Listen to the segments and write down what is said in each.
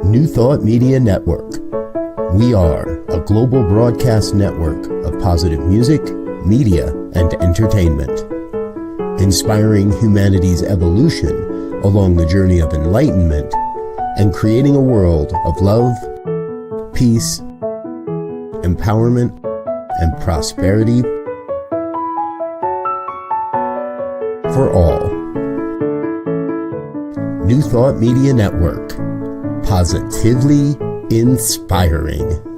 New Thought Media Network. We are a global broadcast network of positive music, media, and entertainment, inspiring humanity's evolution along the journey of enlightenment and creating a world of love, peace, empowerment, and prosperity for all. New Thought Media Network. Positively inspiring.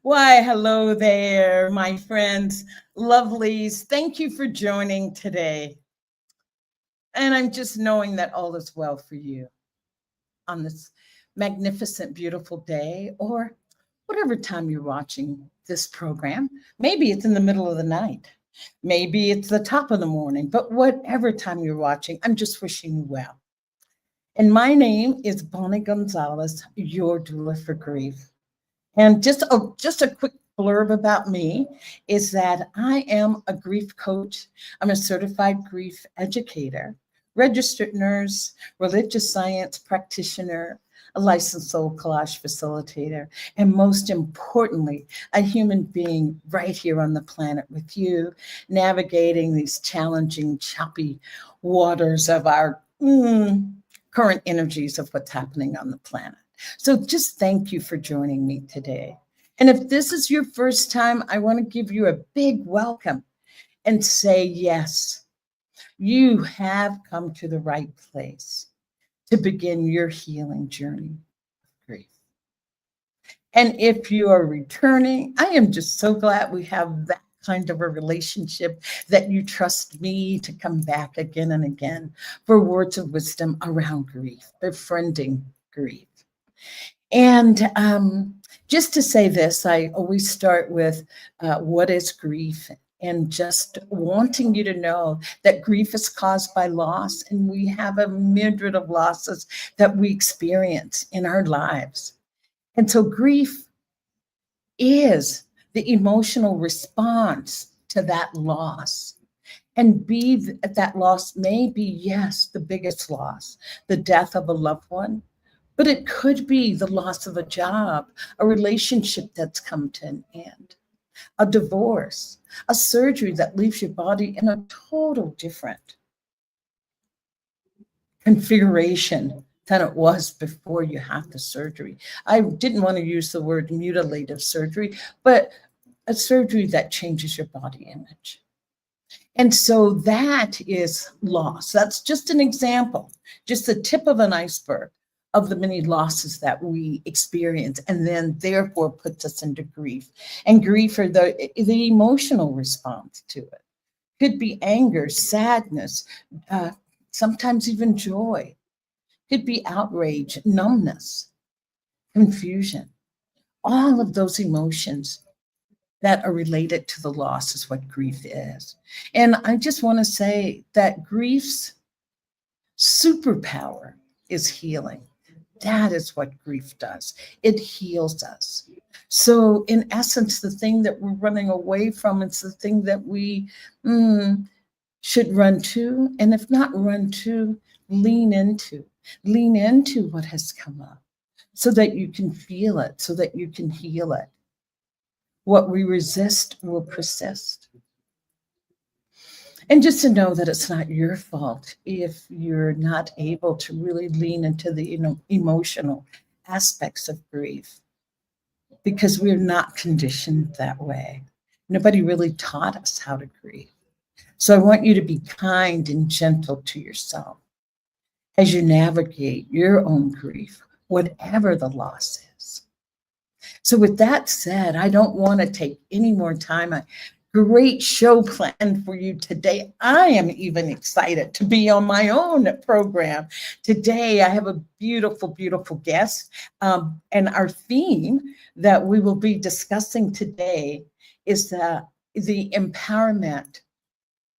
Why, hello there, my friends, lovelies. Thank you for joining today. And I'm just knowing that all is well for you on this magnificent, beautiful day, or whatever time you're watching this program. Maybe it's in the middle of the night. Maybe it's the top of the morning, but whatever time you're watching, I'm just wishing you well. And my name is Bonnie Gonzalez, your doula for grief. And just a quick blurb about me is that I am a grief coach. I'm a certified grief educator, registered nurse, religious science practitioner, a licensed soul collage facilitator, and most importantly, a human being right here on the planet with you, navigating these challenging, choppy waters of our current energies of what's happening on the planet. So just thank you for joining me today. And if this is your first time, I want to give you a big welcome and say, yes, you have come to the right place to begin your healing journey of grief. And if you are returning, I am just so glad we have that kind of a relationship that you trust me to come back again and again for words of wisdom around grief, befriending grief. And just to say this, I always start with what is grief, and just wanting you to know that grief is caused by loss, and we have a myriad of losses that we experience in our lives. And so grief is the emotional response to that loss. And that loss may be, yes, the biggest loss, the death of a loved one. But it could be the loss of a job, a relationship that's come to an end, a divorce, a surgery that leaves your body in a total different configuration than it was before you had the surgery. I didn't want to use the word mutilative surgery, but a surgery that changes your body image. And so that is loss. That's just an example, just the tip of an iceberg of the many losses that we experience, and then therefore puts us into grief. And grief are the emotional response to it. Could be anger, sadness, sometimes even joy. Could be outrage, numbness, confusion. All of those emotions that are related to the loss is what grief is. And I just want to say that grief's superpower is healing. That is what grief does. It heals us. So in essence, the thing that we're running away from is the thing that we should run to. And if not run to, lean into what has come up so that you can feel it, so that you can heal it. What we resist will persist. And just to know that it's not your fault if you're not able to really lean into the emotional aspects of grief, because we're not conditioned that way. Nobody really taught us how to grieve. So I want you to be kind and gentle to yourself as you navigate your own grief, whatever the loss is. So with that said, I don't want to take any more time. great show planned for you today. I am even excited to be on my own program. Today, I have a beautiful, beautiful guest. And our theme that we will be discussing today is the empowerment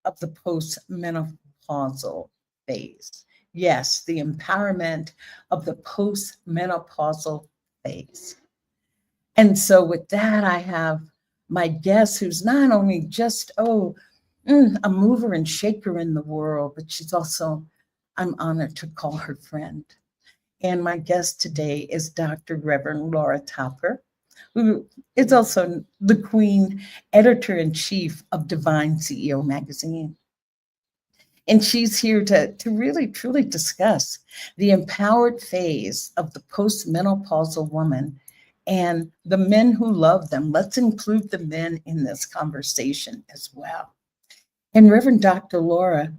of the postmenopausal phase. Yes, the empowerment of the postmenopausal phase. And so with that, I have my guest who's not only just, a mover and shaker in the world, but she's also, I'm honored to call her friend. And my guest today is Dr. Reverend Laura Topper, who is also the Queen Editor-in-Chief of Divine CEO magazine. And she's here to really, truly discuss the empowered phase of the postmenopausal woman and the men who love them. Let's include the men in this conversation as well. And Reverend Dr. Laura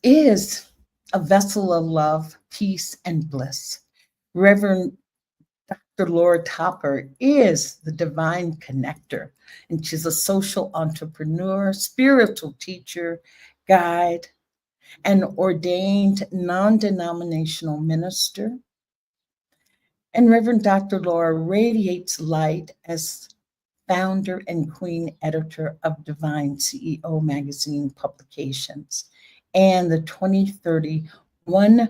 is a vessel of love, peace, and bliss. Reverend Dr. Laura Topper is the divine connector, and she's a social entrepreneur, spiritual teacher, guide, an ordained non-denominational minister. And Reverend Dr. Laura radiates light as founder and queen editor of Divine CEO magazine publications and the 2030 1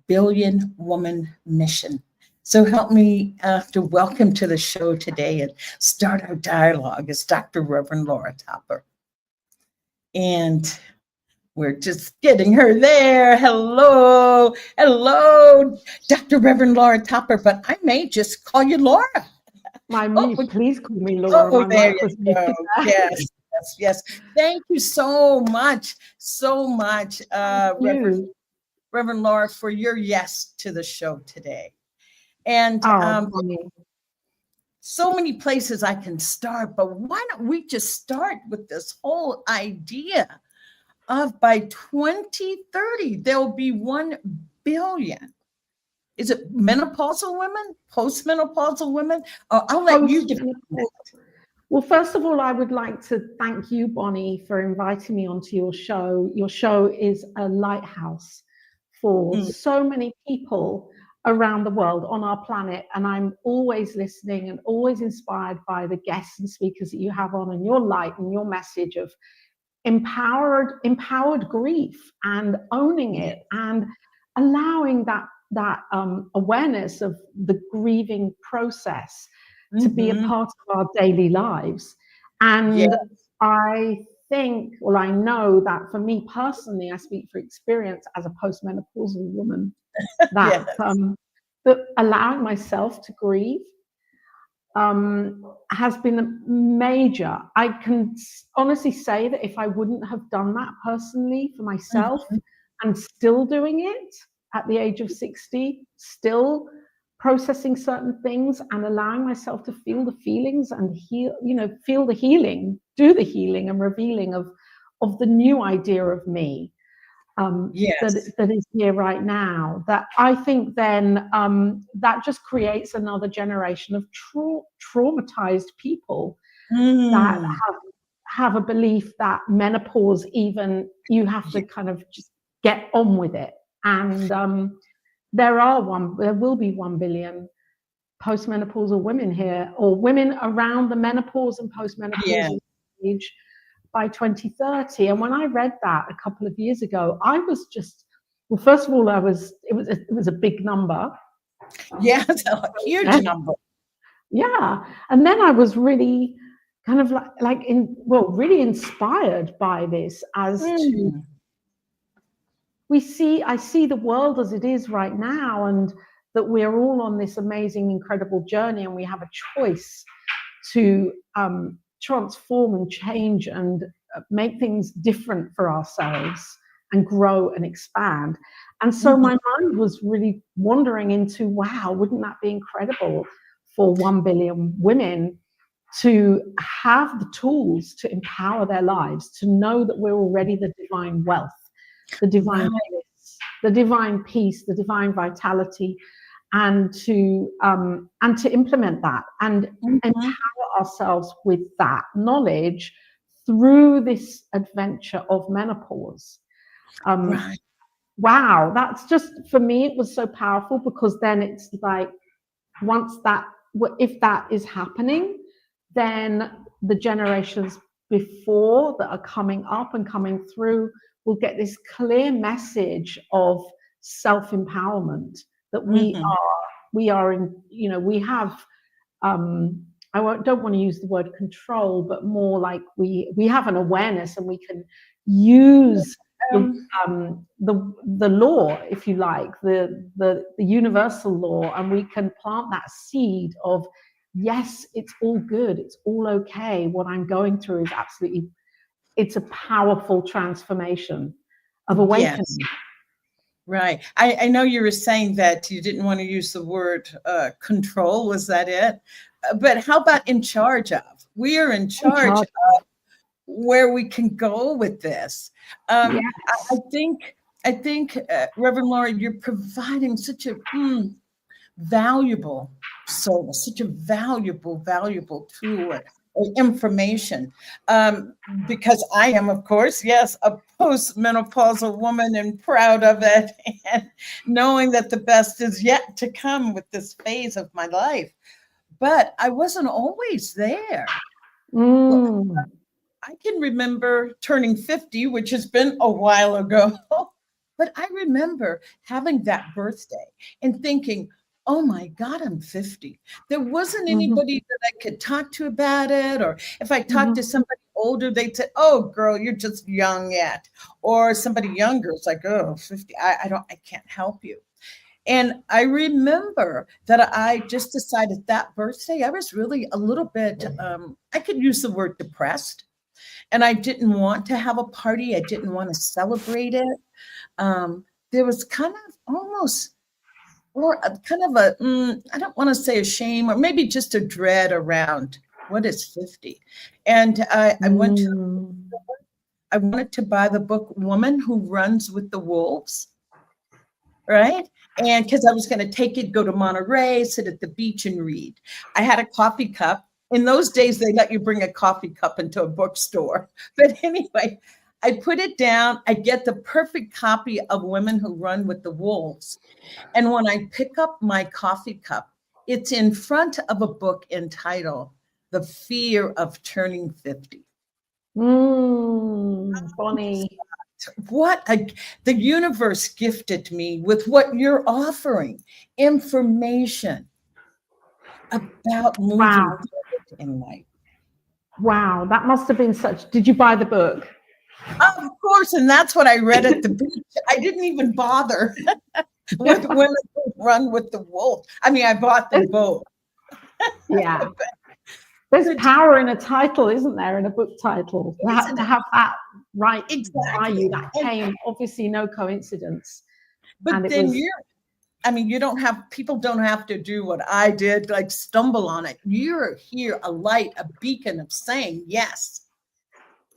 Billion Woman Mission. So help me to welcome to the show today and start our dialogue is Dr. Reverend Laura Topper. And we're just getting her there. Hello, Dr. Reverend Laura Topper, but I may just call you Laura. Please call me Laura. Oh, there you go. Yes. Thank you so much, Reverend Laura, for your yes to the show today. And so many places I can start, but why don't we just start with this whole idea of by 2030, there'll be 1 billion. Is it menopausal women, postmenopausal women? I'll let you define that. Well, first of all, I would like to thank you, Bonnie, for inviting me onto your show. Your show is a lighthouse for so many people around the world on our planet. And I'm always listening and always inspired by the guests and speakers that you have on, and your light and your message of empowered grief and owning it and allowing that awareness of the grieving process to be a part of our daily lives. And I know that for me personally, I speak for experience as a postmenopausal woman, that that allowing myself to grieve has been major. I can honestly say that if I wouldn't have done that personally for myself, and still doing it at the age of 60, still processing certain things and allowing myself to feel the feelings and feel the healing, do the healing and revealing of the new idea of me that is here right now, that I think then that just creates another generation of traumatized people that have a belief that menopause, even you have to kind of just get on with it. And there will be 1 billion postmenopausal women here, or women around the menopause and postmenopausal age by 2030. And when I read that a couple of years ago, I was just, well, first of all, it was a big number. Yeah, it's a huge number. Yeah. And then I was really kind of really inspired by this as to I see the world as it is right now, and that we're all on this amazing, incredible journey, and we have a choice to transform and change and make things different for ourselves and grow and expand. And so my mind was really wandering into, wow, wouldn't that be incredible for 1 billion women to have the tools to empower their lives, to know that we're already the divine wealth, the divine bliss, the divine peace, the divine vitality, and to implement that and empower ourselves with that knowledge through this adventure of menopause. Right. Wow, that's just, for me, it was so powerful, because then it's like, if that is happening, then the generations before that are coming up and coming through will get this clear message of self-empowerment, that we are in, we have, don't want to use the word control, but more like we have an awareness, and we can use the law, if you like, the universal law, and we can plant that seed of, yes, it's all good, it's all okay. What I'm going through is absolutely, it's a powerful transformation of awakening. Yes. Right. I know you were saying that you didn't want to use the word control. Was that it? But how about in charge of? We are in charge of where we can go with this. Yes. I think, Reverend Laura, you're providing such a valuable service, such a valuable tool or information, because I am, of course, yes, a post-menopausal woman, and proud of it, and knowing that the best is yet to come with this phase of my life. But I wasn't always there. I can remember turning 50, which has been a while ago, but I remember having that birthday and thinking, oh my God, I'm 50. There wasn't anybody that I could talk to about it. Or if I talked to somebody older, they'd say, oh girl, you're just young yet. Or somebody younger, it's like, oh, 50, I can't help you. And I remember that I just decided that birthday, I was really a little bit, I could use the word depressed. And I didn't want to have a party. I didn't want to celebrate it. There was kind of almost, or kind of a, I don't want to say a shame, or maybe just a dread around what is 50. And I wanted to buy the book Woman Who Runs with the Wolves, right? And because I was going to take it, go to Monterey, sit at the beach and read. I had a coffee cup. In those days, they let you bring a coffee cup into a bookstore. But anyway, I put it down. I get the perfect copy of Women Who Run with the Wolves. And when I pick up my coffee cup, it's in front of a book entitled The Fear of Turning 50. Bonnie. The universe gifted me with what you're offering, information about moving in life. Wow, that must have been did you buy the book? Of course, and that's what I read at the beach. I didn't even bother with Women Who Run with the Wolves. I mean, I bought them both. Yeah. There's power in a title, isn't there, in a book title? To have that right by you, that came, obviously no coincidence. But then people don't have to do what I did, like stumble on it. You're here, a light, a beacon of saying, yes,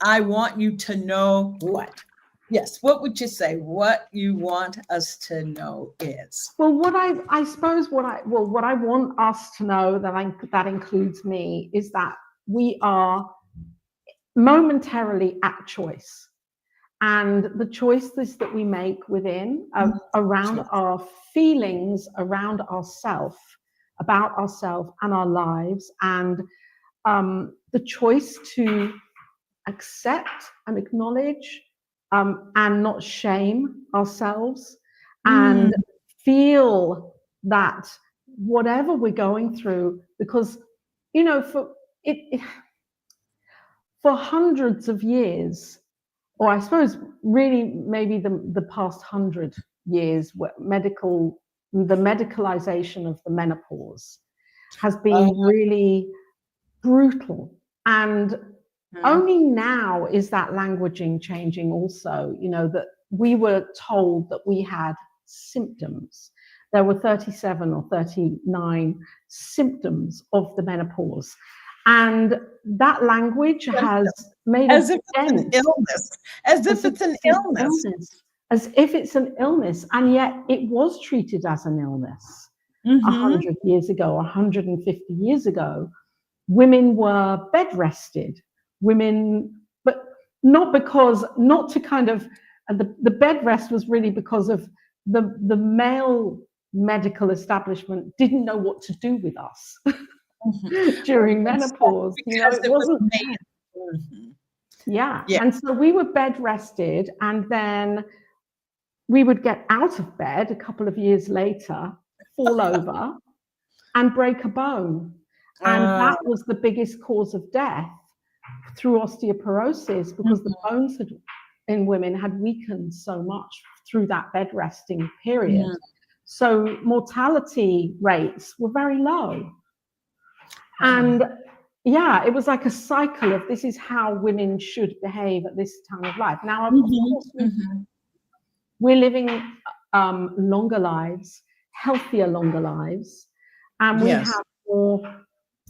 I want you to know what. Yes, what would you say? What you want us to know is? Well, what I want us to know, that includes me, is that we are momentarily at choice. And the choices that we make within around our feelings, around ourselves, about ourselves and our lives, and the choice to accept and acknowledge and not shame ourselves, and feel that whatever we're going through, because, for hundreds of years, or I suppose really maybe the past 100 years, the medicalization of the menopause has been really brutal. And only now is that languaging changing also, that we were told that we had symptoms. There were 37 or 39 symptoms of the menopause. And that language has made as if it's an illness, as if it's an illness, as if it's an illness, and yet it was treated as an illness 100 years ago, 150 years ago. Women were bed rested. Women not to kind of, the bed rest was really because of the male medical establishment didn't know what to do with us during menopause. You know, it wasn't. Yeah. And so we were bed rested, and then we would get out of bed a couple of years later, fall over and break a bone. And that was the biggest cause of death through osteoporosis, because the bones in women had weakened so much through that bed resting period. So mortality rates were very low. And yeah, it was like a cycle of, this is how women should behave at this time of life. Now, of course, we're living longer lives, healthier, longer lives, and we have more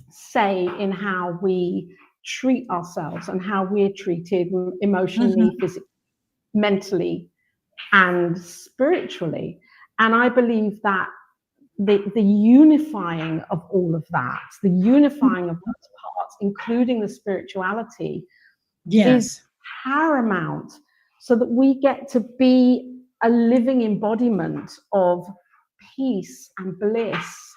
say in how we treat ourselves and how we're treated emotionally, physically, mentally, and spiritually. And I believe that the unifying of all of that, the unifying of those parts, including the spirituality, is paramount, so that we get to be a living embodiment of peace and bliss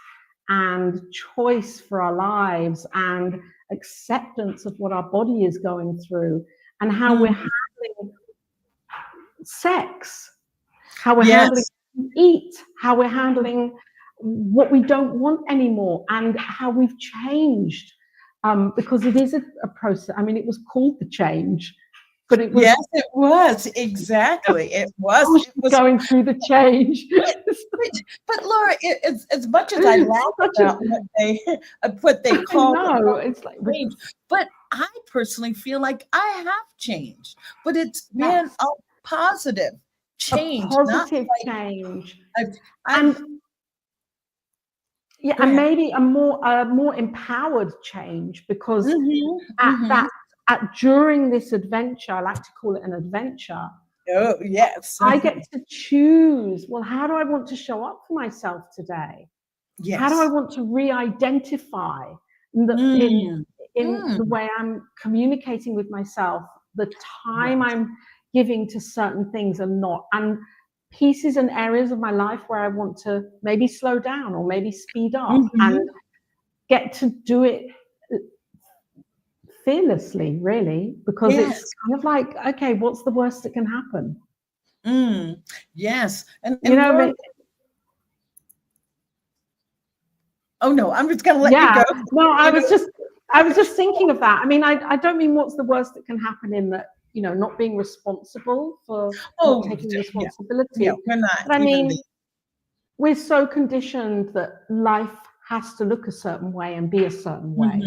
and choice for our lives and acceptance of what our body is going through, and how we're handling sex, how we're handling eat, how we're handling what we don't want anymore, and how we've changed, because it is a process. I mean, it was called the change, but it was, yes, it was, exactly, it was going through the change. But Laura, as much as I laugh about what they call it's like change, but I personally feel like I have changed, but it's been a positive change, a positive change, and maybe a more empowered change, because during this adventure, I like to call it an adventure. Oh, yes. I get to choose, well, how do I want to show up for myself today? Yes. How do I want to re-identify in the way I'm communicating with myself, the time I'm giving to certain things and not, and pieces and areas of my life where I want to maybe slow down or maybe speed up, and get to do it fearlessly, really, because it's kind of like, okay, what's the worst that can happen? Yes. And you know, Laura, oh no, I'm just gonna let you go. No, I was just thinking of that. I mean, I don't mean what's the worst that can happen in that, you know, not being responsible for not taking responsibility. Yeah, we're not. But I mean, we're so conditioned that life has to look a certain way and be a certain way.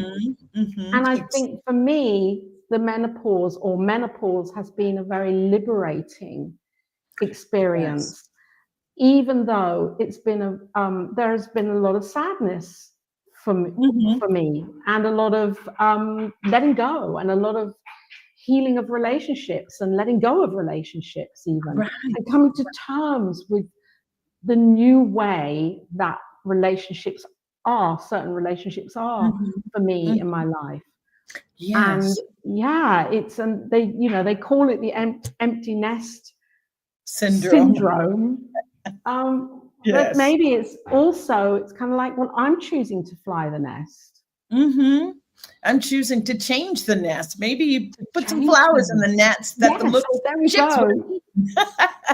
And I think for me, the menopause has been a very liberating experience, even though it's been there has been a lot of sadness for me, and a lot of letting go, and a lot of healing of relationships, and letting go of relationships, even, and coming to terms with the new way that certain relationships are for me in my life. And they call it the empty nest syndrome. But maybe it's kind of like, well, I'm choosing to fly the nest. I'm choosing to change the nest. Maybe you put some flowers in the nest that the little chicks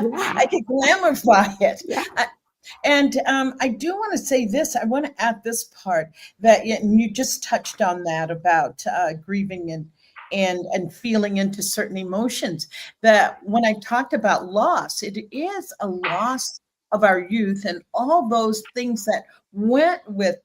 I can glamorify it. And I do want to say this. I want to add this part that you just touched on, that about grieving and feeling into certain emotions. That when I talked about loss, it is a loss of our youth and all those things that went with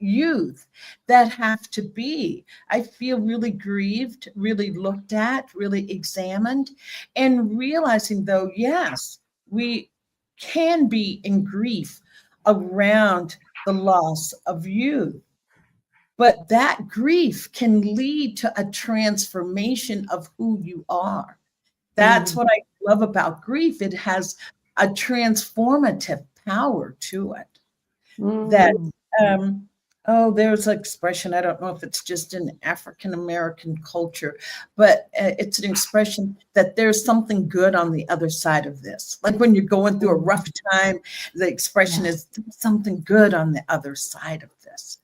youth that have to be, I feel, really grieved, really looked at, really examined, and realizing, though, yes, we can be in grief around the loss of youth, but that grief can lead to a transformation of who you are. That's what I love about grief. It has a transformative power to it. That Oh, there's an expression. I don't know if it's just in African American culture, but it's an expression that there's something good on the other side of this. Like when you're going through a rough time, the expression is something good on the other side of this.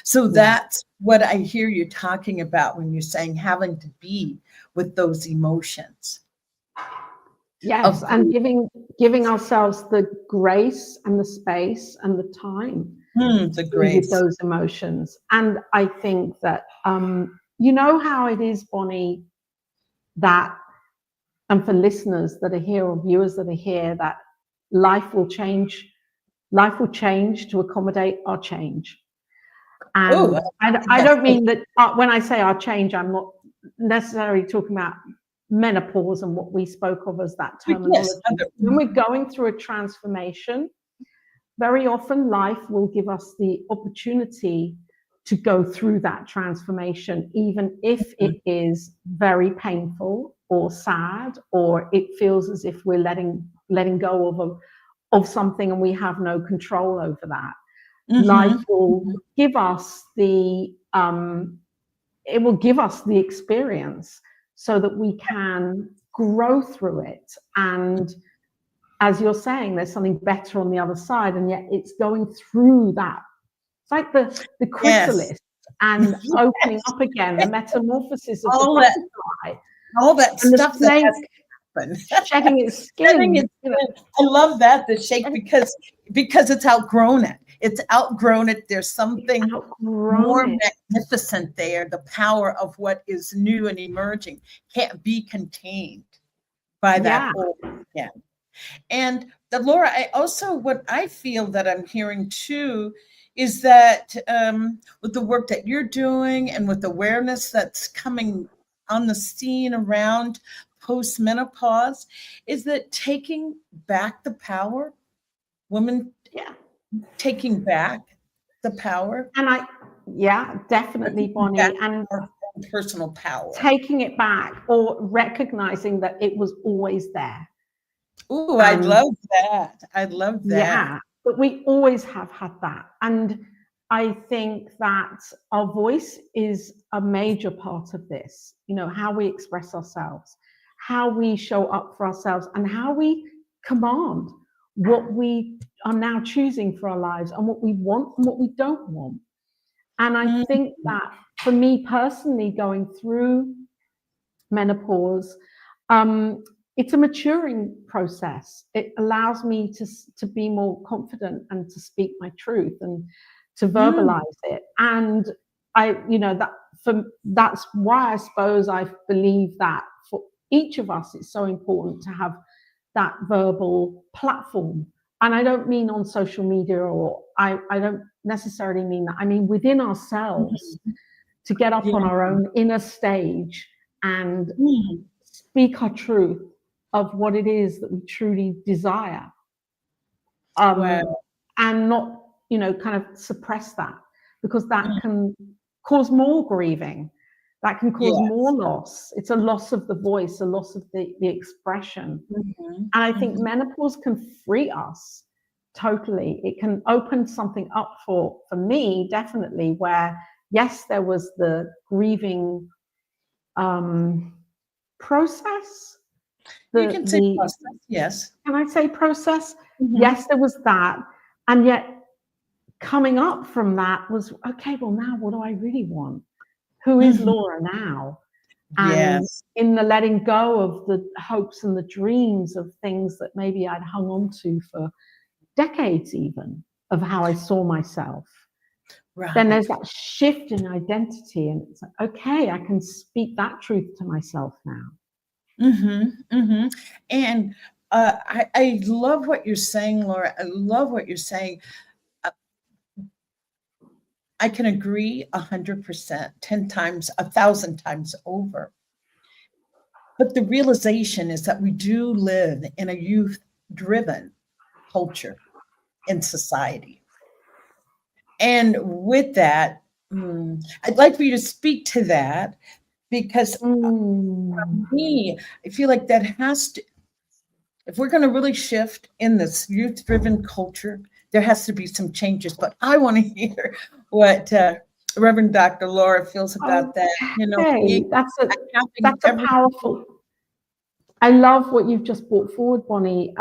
So that's what I hear you talking about when you're saying having to be with those emotions. Yes, and giving ourselves the grace and the space and the time the grace with those emotions. And I think that you know how it is, Bonnie, that, and for listeners that are here or viewers that are here, that life will change to accommodate our change. And I don't mean that when I say our change, I'm not necessarily talking about menopause and what we spoke of as that terminology. Yes. When we're going through a transformation, very often life will give us the opportunity to go through that transformation, even if it is very painful or sad, or it feels as if we're letting go of something and we have no control over that. Life will give us the experience so that we can grow through it. And as you're saying, there's something better on the other side, and yet it's going through that. It's like the chrysalis and opening up again, the metamorphosis of all the butterfly. All that and stuff the snake shedding its skin. I love that, the shake, because it's outgrown it. It's outgrown it. There's something more magnificent there. The power of what is new and emerging can't be contained by that old again. And Laura, what I feel that I'm hearing too is that with the work that you're doing and with awareness that's coming on the scene around post-menopause, is that taking back the power, women taking back the power. And definitely, Bonnie, and personal power. Taking it back or recognizing that it was always there. Oh, I love that. I love that. Yeah, but we always have had that. And I think that our voice is a major part of this, you know, how we express ourselves, how we show up for ourselves, and how we command what we are now choosing for our lives and what we want and what we don't want. And I think that for me personally, going through menopause, it's a maturing process. It allows me to be more confident and to speak my truth and to verbalize it. And that's why I suppose I believe that for each of us, it's so important to have that verbal platform. And I don't mean on social media, or I don't necessarily mean that. I mean within ourselves, to get up on our own inner stage and speak our truth of what it is that we truly desire, and not, kind of suppress that, because that can cause more grieving, that can cause more loss. It's a loss of the voice, a loss of the expression. And I think menopause can free us totally. It can open something up for me, definitely, where yes, there was the grieving process. You can say process, yes. Can I say process? Yes, there was that. And yet coming up from that was, okay, well, now what do I really want? Who is Laura now? And in the letting go of the hopes and the dreams of things that maybe I'd hung on to for decades even, of how I saw myself. Then there's that shift in identity, and it's like, okay, I can speak that truth to myself now. And I love what you're saying, Laura. I love what you're saying. I can agree 100%, 10 times, 1,000 times over. But the realization is that we do live in a youth-driven culture in society. And with that, I'd like for you to speak to that, because for me, I feel like that has to, if we're going to really shift in this youth-driven culture, there has to be some changes. But I want to hear what Reverend Dr. Laura feels about that. You know, that's a powerful. I love what you've just brought forward, Bonnie.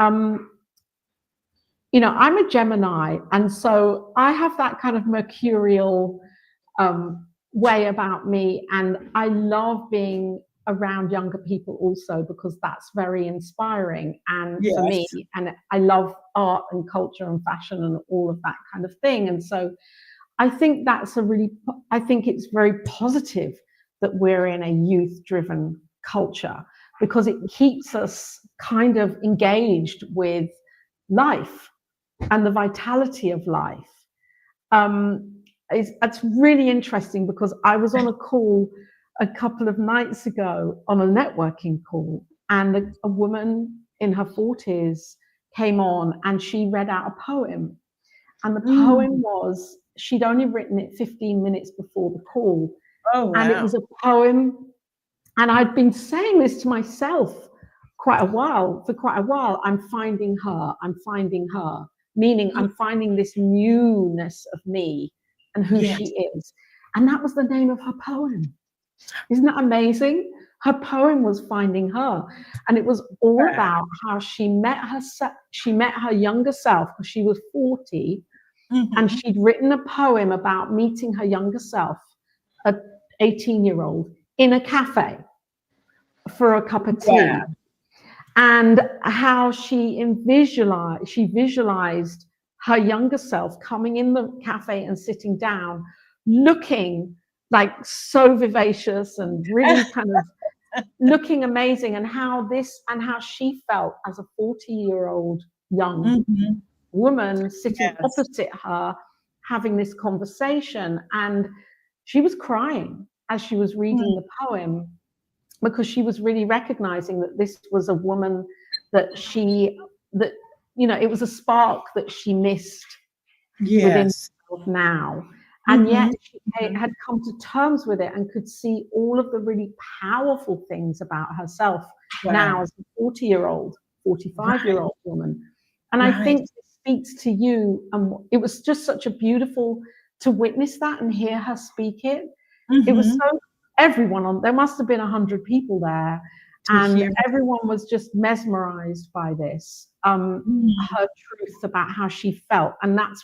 You know, I'm a Gemini, and so I have that kind of mercurial way about me, and I love being around younger people also, because that's very inspiring and for me, and I love art and culture and fashion and all of that kind of thing. And so I think I think it's very positive that we're in a youth-driven culture, because it keeps us kind of engaged with life and the vitality of life. It's really interesting, because I was on a call a couple of nights ago, on a networking call, and a woman in her 40s came on, and she read out a poem. And the poem was, she'd only written it 15 minutes before the call. Oh, wow. And it was a poem, and I'd been saying this to myself for quite a while. I'm finding her, meaning I'm finding this newness of me and who she is. And that was the name of her poem. Isn't that amazing? Her poem was Finding Her, and it was all about how she met her younger self, because she was 40, and she'd written a poem about meeting her younger self, an 18-year-old, in a cafe for a cup of tea, and how she visualized her younger self coming in the cafe and sitting down, looking like so vivacious and really kind of looking amazing, and how she felt as a 40-year-old young woman sitting opposite her, having this conversation. And she was crying as she was reading the poem, because she was really recognizing that this was a woman that you know, it was a spark that she missed within herself now. And yet she had come to terms with it and could see all of the really powerful things about herself now as a 40-year-old, 45-year-old woman. And I think it speaks to you. And it was just such a beautiful to witness that and hear her speak it. It was so, there must have been 100 people there. And everyone was just mesmerized by this, her truth about how she felt. And that's,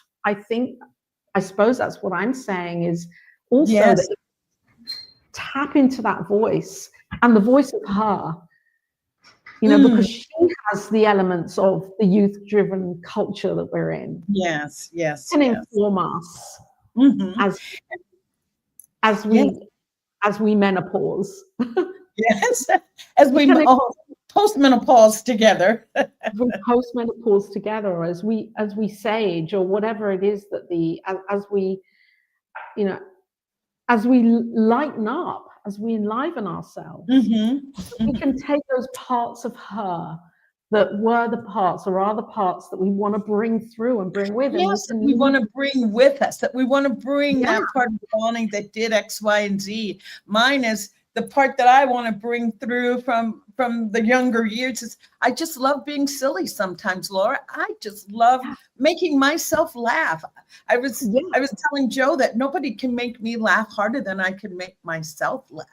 I suppose that's what I'm saying, is also that tap into that voice, and the voice of her, you know, because she has the elements of the youth-driven culture that we're in. Yes. And inform us as we menopause. As we post-menopause together. We post-menopause together, as we sage, or whatever it is that as we lighten up, as we enliven ourselves, we can take those parts of her that were the parts or are the parts that we want to bring through and bring with us. And we want to bring with us, that we want to bring that part of Bonnie that did X, Y, and Z. Mine is the part that I want to bring through from the younger years. Is I just love being silly sometimes, Laura. I just love making myself laugh. I was telling Joe that nobody can make me laugh harder than I can make myself laugh.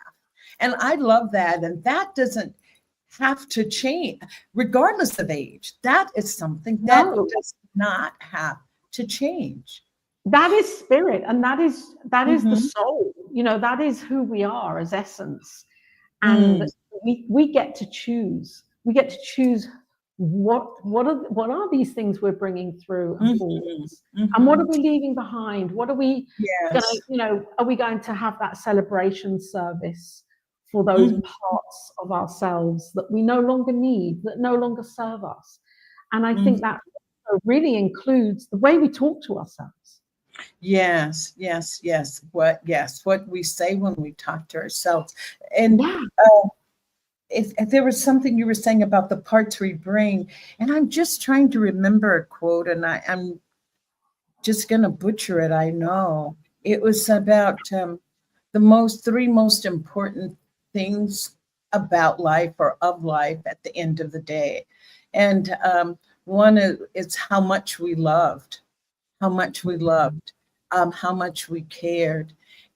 And I love that. And that doesn't have to change regardless of age. That is something that does not have to change. That is spirit, and that is the soul. You know, that is who we are as essence. And we get to choose. We get to choose what are these things we're bringing through and forwards, and what are we leaving behind? What are we are we going to have that celebration service for those parts of ourselves that we no longer need, that no longer serve us? And I think that really includes the way we talk to ourselves. Yes. What we say when we talk to ourselves. And if there was something you were saying about the parts we bring, and I'm just trying to remember a quote, and I'm just going to butcher it. I know it was about the three most important things about life or of life at the end of the day. And one is how much we loved. how much we cared,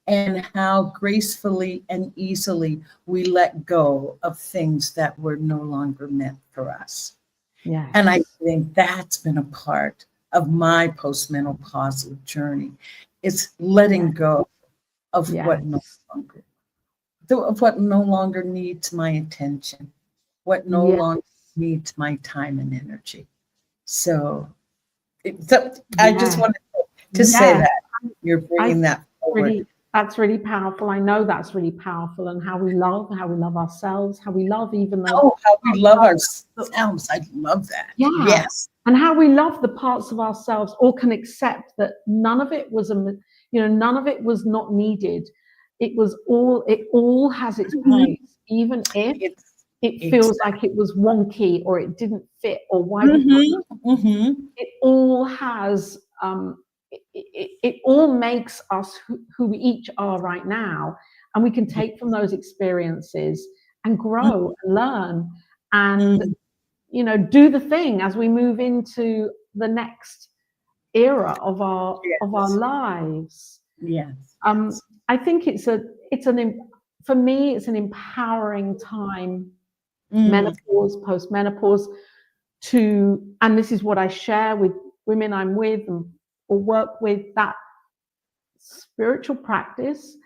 and how gracefully and easily we let go of things that were no longer meant for us. Yeah. And I think that's been a part of my postmenopausal journey. It's letting go of what no longer needs my attention, what no longer needs my time and energy. So, I just wanted to say that you're bringing that forward. That's really powerful. I know that's really powerful, and how we love ourselves, how we love even though how we love ourselves. I love that. Yeah. Yes. And how we love the parts of ourselves, or can accept that none of it was none of it was not needed. It all has its place, even if it feels like it was wonky or it didn't fit, or why it all has it all makes us who we each are right now, and we can take from those experiences and grow and learn and do the thing as we move into the next era of our lives. Yes. I think for me it's an empowering time, menopause, postmenopause, and this is what I share with women I'm with or work with, that spiritual practice,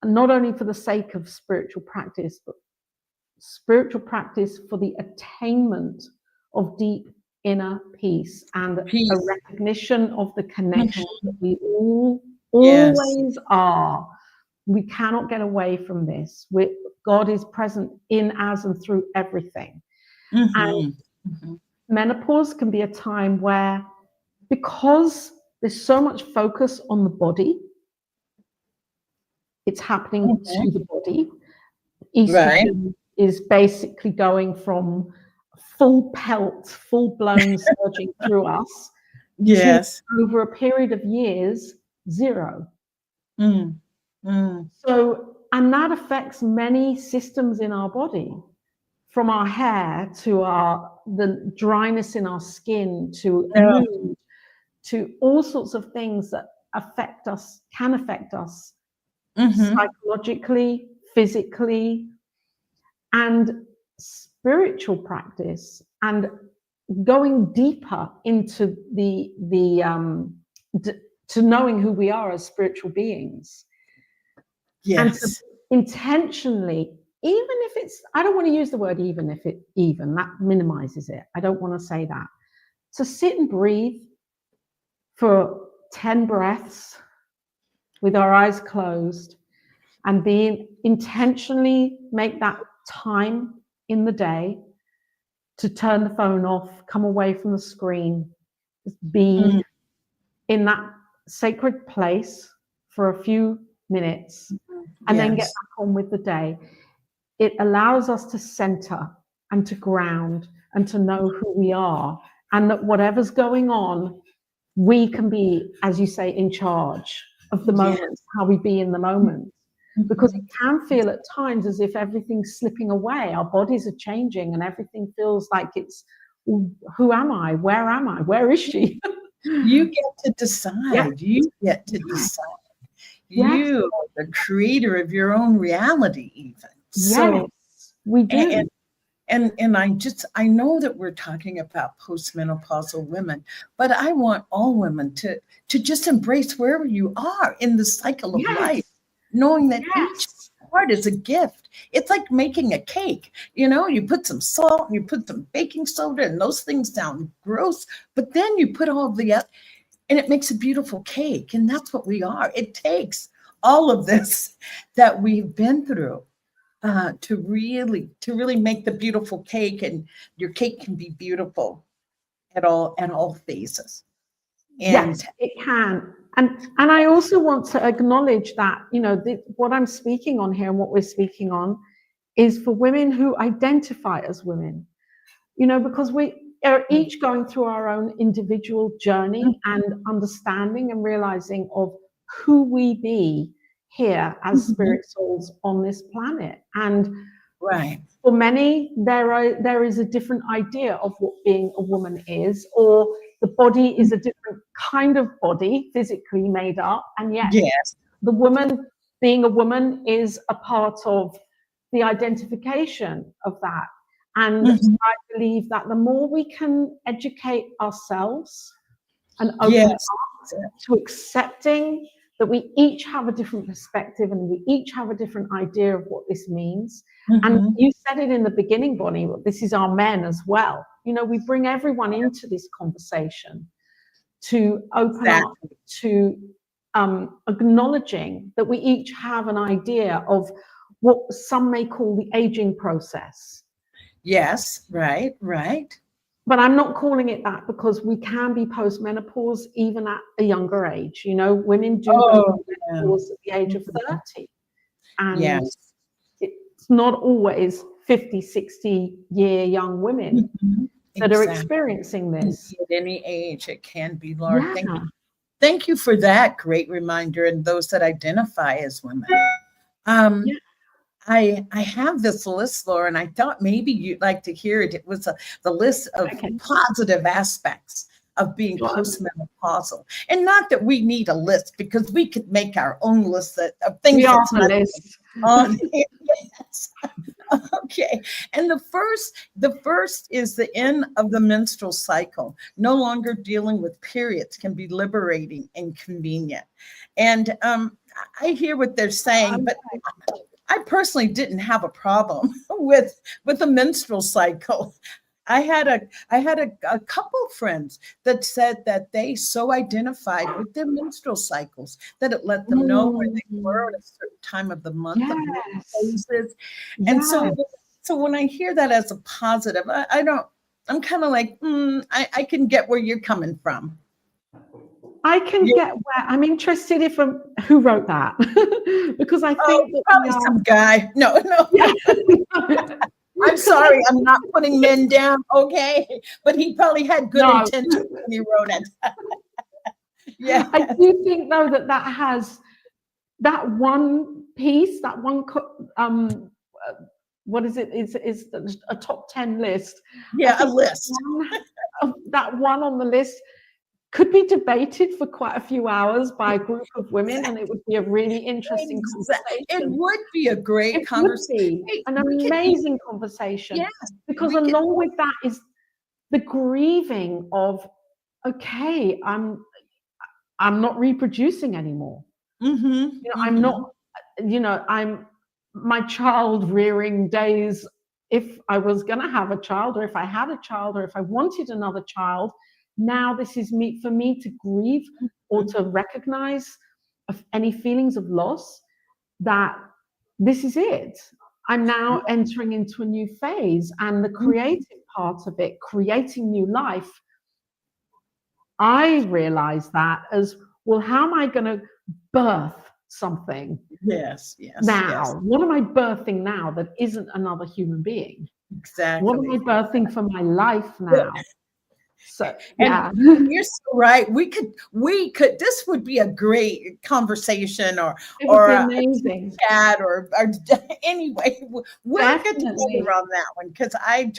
and not only for the sake of spiritual practice, but spiritual practice for the attainment of deep inner peace and a recognition of the connection that we always are. We cannot get away from this. God is present in, as, and through everything. And menopause can be a time where, because there's so much focus on the body, it's happening to the body. Estrogen is basically going from full pelt, full-blown surging through us, to, over a period of years, 0. So, and that affects many systems in our body, from our hair to the dryness in our skin, to mood, to all sorts of things that can affect us psychologically, physically, and spiritual practice, and going deeper into to knowing who we are as spiritual beings. And to intentionally, even if it's, I don't want to use the word even, that minimizes it. I don't want to say that. To sit and breathe for 10 breaths with our eyes closed, and intentionally make that time in the day to turn the phone off, come away from the screen, just be in that sacred place for a few minutes, and then get back on with the day. It allows us to center and to ground and to know who we are, and that whatever's going on, we can be, as you say, in charge of the moment, how we be in the moment. Because it can feel at times as if everything's slipping away. Our bodies are changing and everything feels like it's, who am I? Where am I? Where is she? You get to decide. You get to decide. You are the creator of your own reality, even. So, we do. And I know that we're talking about postmenopausal women, but I want all women to just embrace wherever you are in the cycle of life, knowing that each part is a gift. It's like making a cake. You put some salt, you put some baking soda, and those things sound gross, but then you put all the other, and it makes a beautiful cake. And that's what we are. It takes all of this that we've been through to really make the beautiful cake, and your cake can be beautiful at all phases. And yes, it can. And I also want to acknowledge that, what I'm speaking on here and what we're speaking on is for women who identify as women, because we are each going through our own individual journey and understanding and realizing of who we be here as spirit souls on this planet. And for many, there is a different idea of what being a woman is, or the body is a different kind of body, physically made up, and yet Yes. the woman, being a woman, is a part of the identification of that. And I believe that the more we can educate ourselves and open up to accepting that we each have a different perspective and we each have a different idea of what this means. And you said it in the beginning, Bonnie, this is our men as well. You know, we bring everyone into this conversation to open up to acknowledging that we each have an idea of what some may call the aging process. Yes, right. But I'm not calling it that, because we can be post-menopause even at a younger age. You know, women do go through menopause at the age of 30. And it's not always 50, 60-year young women that are experiencing this. At any age, it can be, Laura. Thank you for that great reminder, and those that identify as women. I have this list, Laura, and I thought maybe you'd like to hear it. It was the list of positive aspects of being postmenopausal. And not that we need a list, because we could make our own list of things. We are on the list. Yes. Okay. And the first is the end of the menstrual cycle. No longer dealing with periods can be liberating and convenient. And I hear what they're saying, but I personally didn't have a problem with the menstrual cycle. I had a couple friends that said that they so identified with their menstrual cycles that it let them know where they were at a certain time of the month. And so when I hear that as a positive, I'm kind of like, I can get where you're coming from. I can get where I'm interested who wrote that, because I think that probably some guy. No. I'm sorry, I'm not putting men down, okay? But he probably had good intentions when he wrote it. I do think though that has that one piece, that one what is it? Is a top 10 list? Yeah, a list. That one on the list could be debated for quite a few hours by a group of women, and it would be a really interesting conversation. It would be a great conversation. An amazing conversation. Yes, because along with that is the grieving of, okay, I'm not reproducing anymore. I'm not, I'm my child rearing days. If I was going to have a child, or if I had a child, or if I wanted another child, now this is for me to grieve or to recognize of any feelings of loss, that this is it. I'm now entering into a new phase, and the creative part of it, creating new life. I realize that as, well, how am I going to birth something? Yes. Now, what am I birthing now that isn't another human being? Exactly. What am I birthing for my life now? So, and you're so right. We could, this would be a great conversation or amazing chat or anyway, we'll get together on that one, because I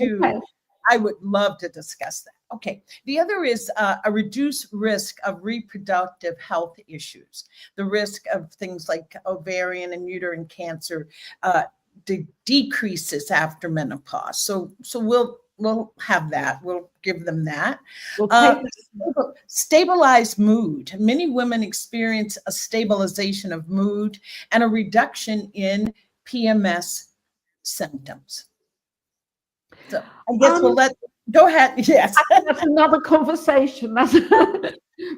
would love to discuss that. Okay. The other is a reduced risk of reproductive health issues. The risk of things like ovarian and uterine cancer decreases after menopause. So we'll have that. We'll give them that. Stabilized mood. Many women experience a stabilization of mood and a reduction in PMS symptoms. So I guess go ahead. Yes. That's another conversation. But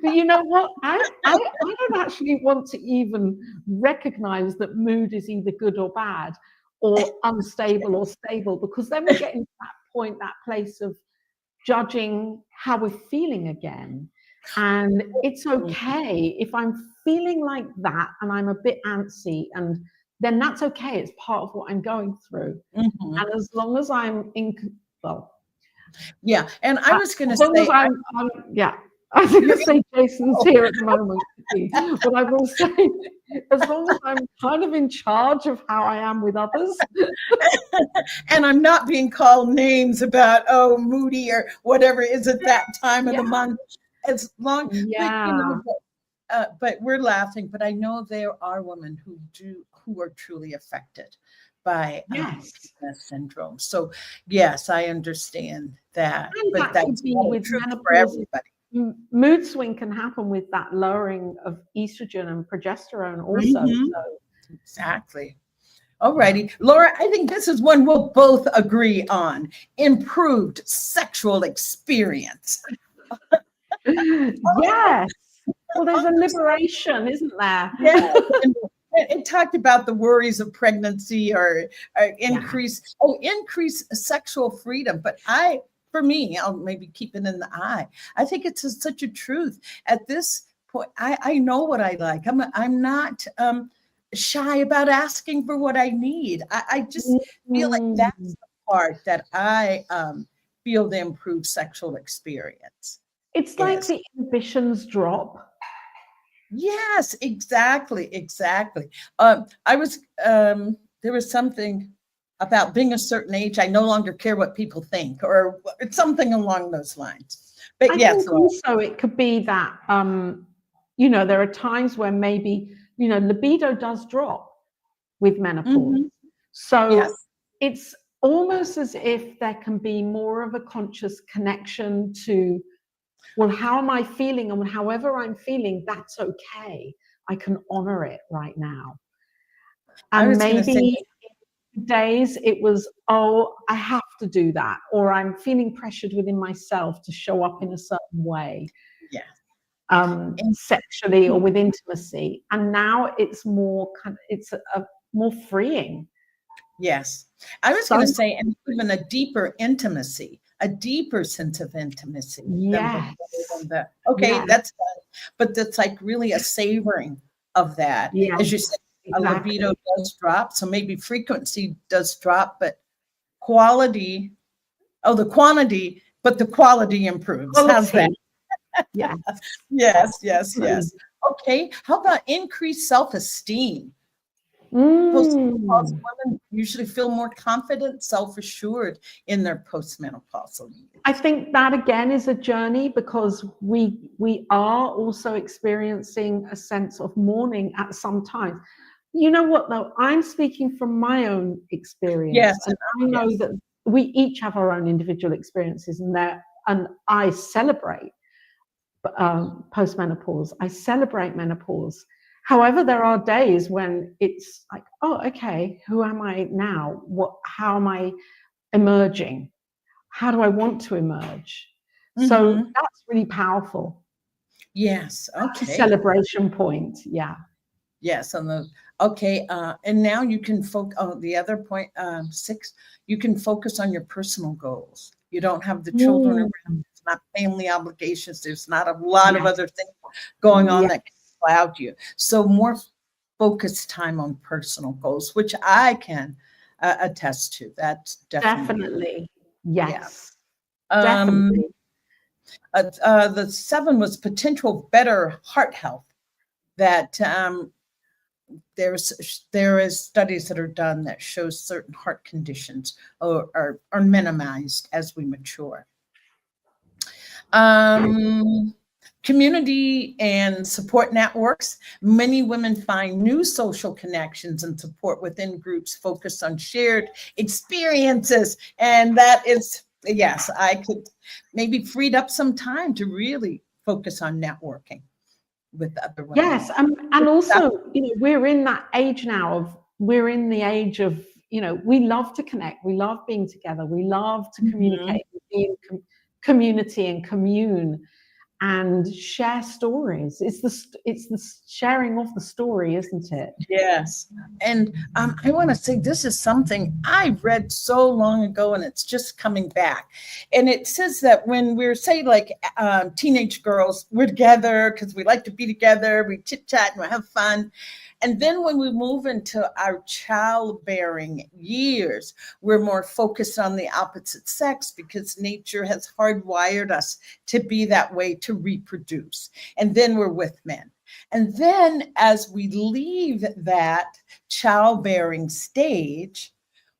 you know what? I don't actually want to even recognize that mood is either good or bad, or unstable or stable, because then we're getting to that point, that place of judging how we're feeling again. And it's okay if I'm feeling like that and I'm a bit antsy, and then that's okay. It's part of what I'm going through. And as long as I'm and I was going to say, I was going to say Jason's here at the moment, but I will say, as long as I'm kind of in charge of how I am with others, And I'm not being called names about, oh, moody or whatever is at that time of the month. As long, but we're laughing. But I know there are women who are truly affected by PMS syndrome. So yes, I understand that. And but that could be with true menopause. for everybody. Mood swing can happen with that lowering of estrogen and progesterone also. So. Exactly. All righty. Laura, I think this is one we'll both agree on. Improved sexual experience. Yes. Well, there's a liberation, isn't there? Yeah. It talked about the worries of pregnancy or increase sexual freedom. But for me, I'll maybe keep it in the eye. I think it's such a truth. At this point, I know what I like. I'm not shy about asking for what I need. I just feel like that's the part that I feel the improved sexual experience. It's like the inhibitions drop. Yes, exactly. I was there was something about being a certain age. I no longer care what people think, or something along those lines. But I think also it could be that there are times where maybe libido does drop with menopause. So it's almost as if there can be more of a conscious connection to, well, how am I feeling? And however I'm feeling, that's okay. I can honor it right now. And maybe days it was, oh, I have to do that, or I'm feeling pressured within myself to show up in a certain way. Sexually or with intimacy. And now it's more it's a more freeing. Yes. I was going to say, and even a deeper intimacy, a deeper sense of intimacy. Yes. That's fun. But that's like really a savoring of that. As you said, a libido does drop. So maybe frequency does drop, but quality, the quantity, but the quality improves. How's that? Yes. Okay. How about increased self-esteem? Postmenopausal women usually feel more confident, self-assured in their postmenopausal years. I think that again is a journey, because we are also experiencing a sense of mourning at some time. You know what though? I'm speaking from my own experience, and I know that we each have our own individual experiences, and I celebrate postmenopause. I celebrate menopause. However, there are days when it's like, oh, okay, who am I now? How am I emerging? How do I want to emerge? So that's really powerful. Yes. Okay. That's a celebration point. Yeah. Yes. And now you can focus on the other point, 6, you can focus on your personal goals. You don't have the children around. It's not family obligations. There's not a lot of other things going on that can cloud you. So more focused time on personal goals, which I can attest to. That's definitely. Yes. Definitely. The 7 was potential better heart health. That there is studies that are done that shows certain heart conditions are minimized as we mature. Community and support networks. Many women find new social connections and support within groups focused on shared experiences. And that is, yes, I could maybe freed up some time to really focus on networking with other women. Yes, and also, we're in that age now we're in the age of, we love to connect, we love being together, we love to communicate, be in community and commune and share stories. It's the sharing of the story, isn't it? Yes. And I want to say this is something I read so long ago, and it's just coming back. And it says that when we're, say, like teenage girls, we're together because we like to be together, we chit chat and we have fun. And then when we move into our childbearing years, we're more focused on the opposite sex because nature has hardwired us to be that way, to reproduce. And then we're with men. And then as we leave that childbearing stage,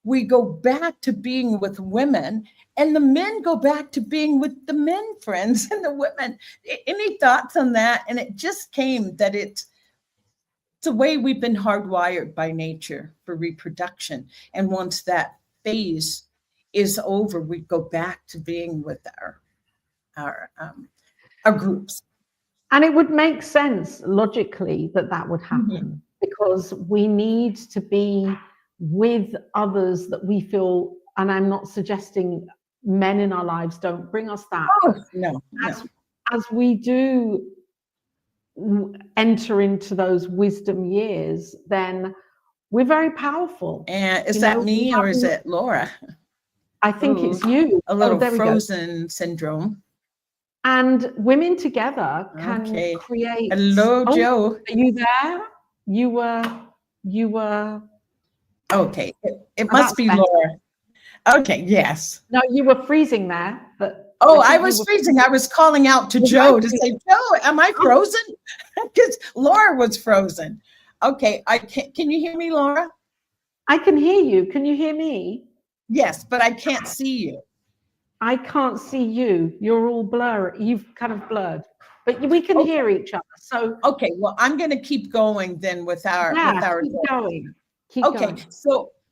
we go back to being with women, and the men go back to being with the men friends and the women. Any thoughts on that? And it just came that it's the way we've been hardwired by nature for reproduction. And once that phase is over, we go back to being with our groups. And it would make sense logically that that would happen, because we need to be with others that we feel, and I'm not suggesting men in our lives don't bring us that. Oh, no. As we do enter into those wisdom years, then we're very powerful. And is that me or is it Laura? I think it's you. A little frozen syndrome. And women together can create. Hello, Joe. Are you there? You were. Okay, it must be better. Laura. Okay, yes. No, you were freezing there, but. Oh, I was freezing. I was calling out to Joe to say, Joe, am I frozen? Because Laura was frozen. Okay, can you hear me, Laura? I can hear you. Can you hear me? Yes, but I can't see you. I can't see you. You're all blurry. You've kind of blurred, but we can hear each other. So okay, well, I'm going to keep going then with our keep going. Keep okay, going.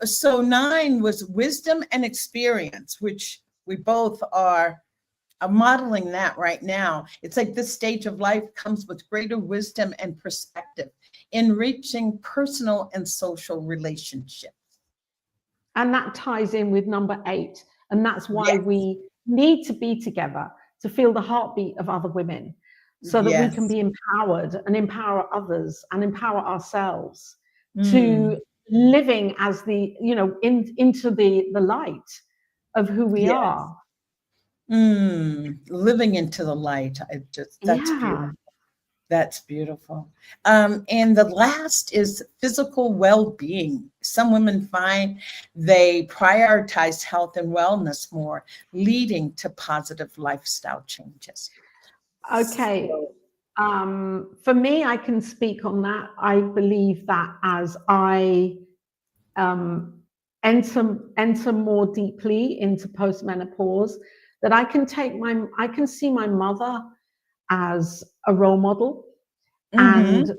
So 9 was wisdom and experience, which we both are modeling that right now. It's like this stage of life comes with greater wisdom and perspective, enriching personal and social relationships. And that ties in with number 8. And that's why we need to be together, to feel the heartbeat of other women, so that we can be empowered and empower others and empower ourselves to living as the, into the light of who we are. Living into the light. That's beautiful. That's beautiful. And the last is physical well-being. Some women find they prioritize health and wellness more, leading to positive lifestyle changes. Okay. For me, I can speak on that. I believe that as I enter more deeply into postmenopause, that I can see my mother as a role model. And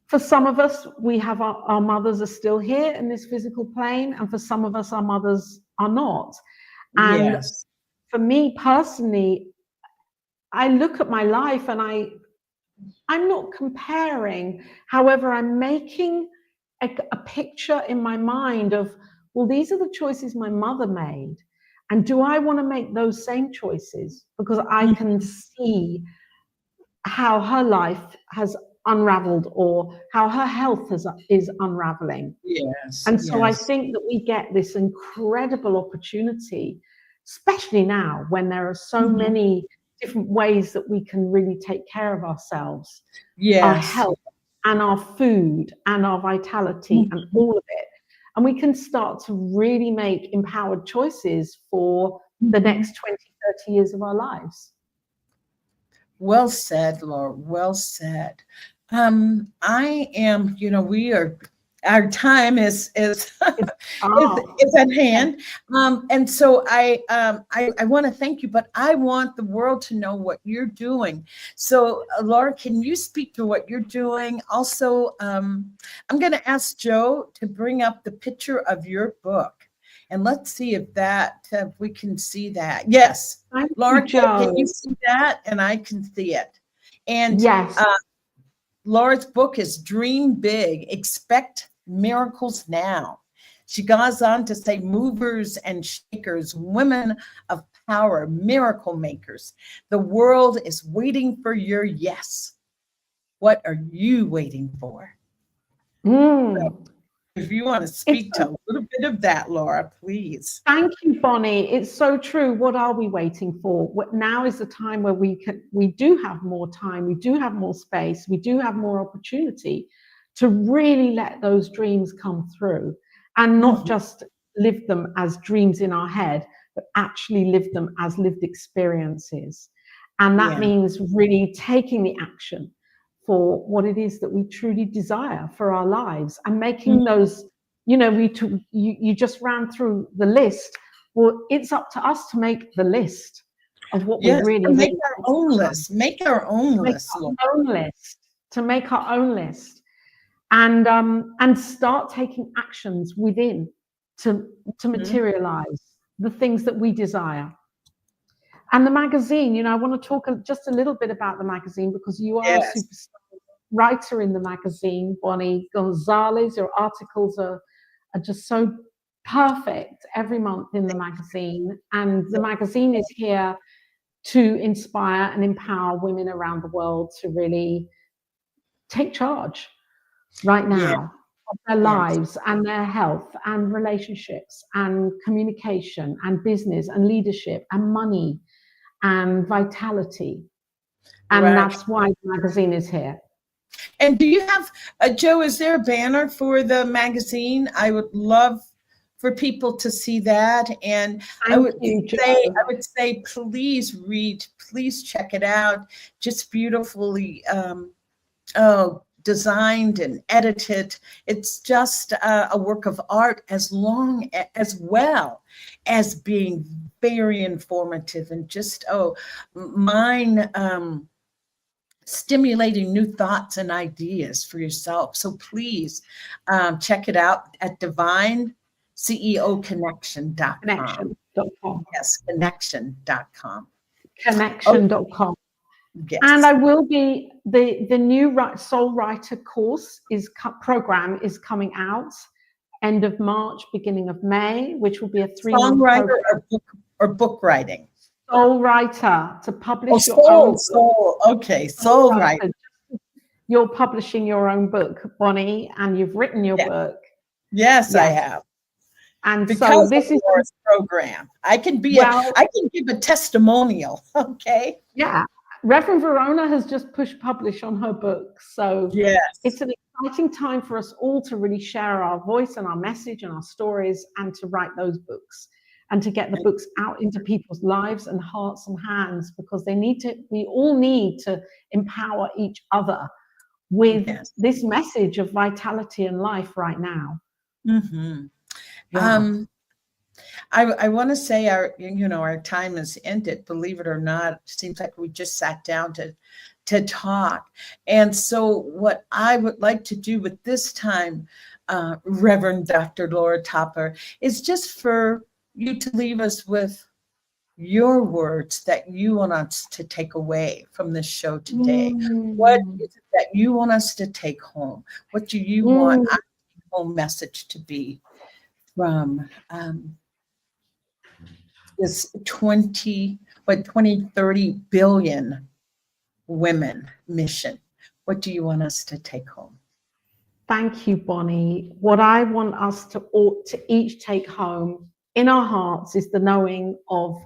for some of us, we have our mothers are still here in this physical plane, and for some of us, our mothers are not. And for me personally, I look at my life and I'm not comparing. However, I'm making a picture in my mind of, well, these are the choices my mother made. And do I want to make those same choices? Because I can see how her life has unraveled, or how her health is unraveling. And so I think that we get this incredible opportunity, especially now when there are so many different ways that we can really take care of ourselves, our health and our food and our vitality and all of it. And we can start to really make empowered choices for the next 20, 30 years of our lives. Well said, Laura. Well said. I am, our time is at hand. And so I want to thank you, but I want the world to know what you're doing. So Laura, can you speak to what you're doing? Also, I'm going to ask Joe to bring up the picture of your book. And let's see if we can see that. Yes, Laura, can you see that? And I can see it. And yes. Laura's book is Dream Big, Expect Miracles Now. She goes on to say, movers and shakers, women of power, miracle makers. The world is waiting for your yes. What are you waiting for? So, if you want to speak to a little bit of that, Laura, please. Thank you, Bonnie. It's so true. What are we waiting for? Now is the time where we do have more time, we do have more space, we do have more opportunity to really let those dreams come through, and not just live them as dreams in our head, but actually live them as lived experiences. And that means really taking the action for what it is that we truly desire for our lives, and making those you just ran through the list. Well, it's up to us to make the list of what we Yes, really to make really our own list. Make our own list. to make our own list, and start taking actions within to materialize the things that we desire. And the magazine, I want to talk just a little bit about the magazine, because you are a superstar writer in the magazine, Bonnie Gonzalez. Your articles are just so perfect every month in the magazine. And the magazine is here to inspire and empower women around the world to really take charge right now of their lives and their health and relationships and communication and business and leadership and money and vitality. And that's why the magazine is here. And do you have, Joe, is there a banner for the magazine? I would love for people to see that. And I would say, please read, please check it out. Just beautifully designed and edited. It's just a work of art, as well as being very informative and just stimulating new thoughts and ideas for yourself. So please check it out at divineceoconnection.com. Yes, connection.com. Connection.com. Yes. And I will be the new Soul Writer course program is coming out end of March, beginning of May, which will be a 3-month songwriter or book writing. Soul Writer, to publish your own soul. Okay, Soul Writer. You're publishing your own book, Bonnie, and you've written your book. Yes, I have. And because so this is this program. I can give a testimonial. Okay. Yeah. Reverend Verona has just pushed publish on her book. So it's an exciting time for us all to really share our voice and our message and our stories, and to write those books and to get the books out into people's lives and hearts and hands, because we all need to empower each other with this message of vitality and life right now. Mm-hmm. Yeah. I want to say our time has ended. Believe it or not, it seems like we just sat down to talk. And so what I would like to do with this time, Reverend Dr. Laura Topper, is just for you to leave us with your words that you want us to take away from this show today. What is it that you want us to take home? What do you want our home message to be from this 20, 30 billion women mission? What do you want us to take home? Thank you, Bonnie. What I want us to each take home in our hearts is the knowing of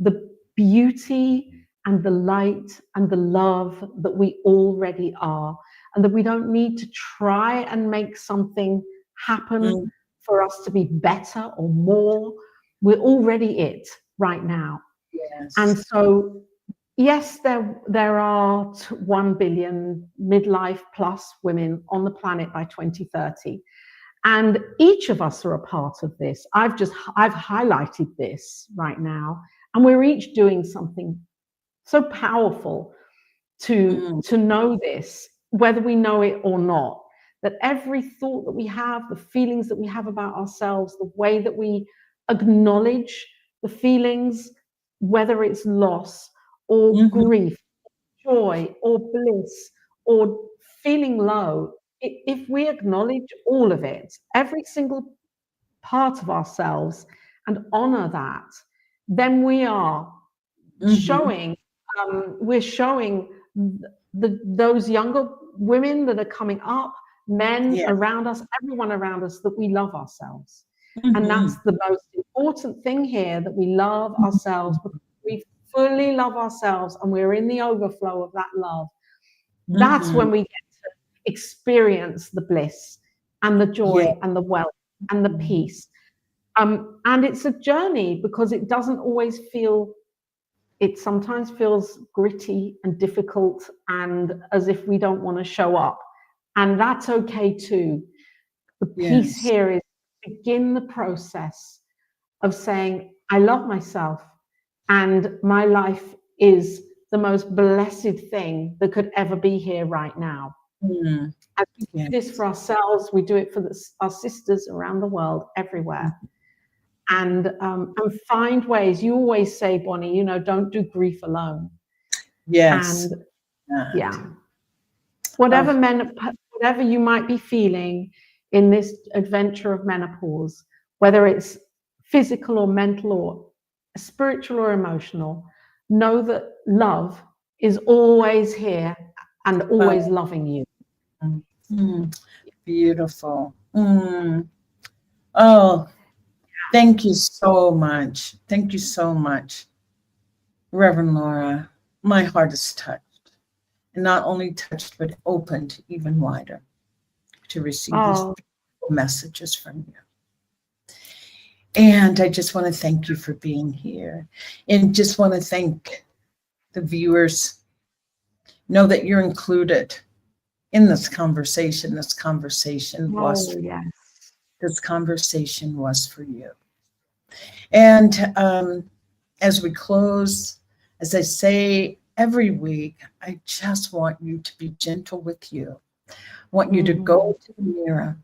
the beauty and the light and the love that we already are, and that we don't need to try and make something happen for us to be better or more. We're already it right now. Yes. And so, yes, there are 1 billion midlife plus women on the planet by 2030. And each of us are a part of this. I've highlighted this right now, and we're each doing something so powerful to know this, whether we know it or not, that every thought that we have, the feelings that we have about ourselves, the way that we acknowledge the feelings, whether it's loss or grief, joy or bliss or feeling low, if we acknowledge all of it, every single part of ourselves, and honor that, then we are showing, we're showing those younger women that are coming up, men around us, everyone around us, that we love ourselves. And that's the most important thing here, that we love ourselves, because we fully love ourselves and we're in the overflow of that love. That's when we get to experience the bliss and the joy and the wealth and the peace. And it's a journey, because it doesn't always feel, it sometimes feels gritty and difficult and as if we don't want to show up. And that's okay too. The piece here is begin the process of saying, I love myself and my life is the most blessed thing that could ever be here right now. Mm. As we do this for ourselves, we do it for our sisters around the world, everywhere. And find ways. You always say, Bonnie, you know, don't do grief alone. Yes. And yeah, whatever you might be feeling in this adventure of menopause, whether it's physical or mental or spiritual or emotional, know that love is always here and always loving you. Beautiful. Oh, thank you so much. Thank you so much, Reverend Laura. My heart is touched. And not only touched, but opened even wider to receive these beautiful messages from you. And I just want to thank you for being here. And just want to thank the viewers. Know that you're included in this conversation. This conversation was this conversation was for you. And as we close, as I say every week, I just want you to be gentle with you. I want you to go to the mirror,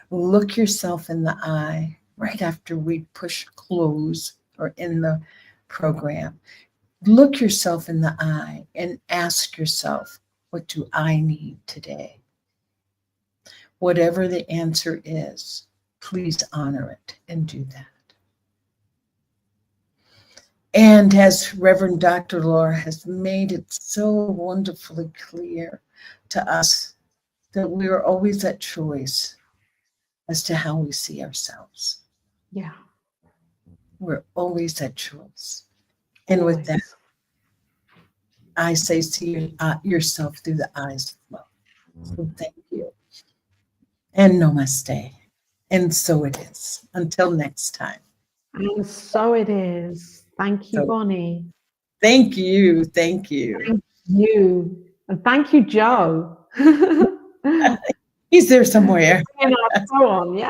look yourself in the eye right after we push close or in the program. Look yourself in the eye and ask yourself, what do I need today? Whatever the answer is, please honor it and do that. And as Reverend Dr. Laura has made it so wonderfully clear to us that we are always at choice as to how we see ourselves. Yeah. We're always at choice. And with that, I say, see yourself through the eyes of love. So thank you. And namaste. And so it is. Until next time. And so it is. Thank you, Bonnie. Thank you. Thank you. Thank you. And thank you, Joe. He's there somewhere. And so on, yeah.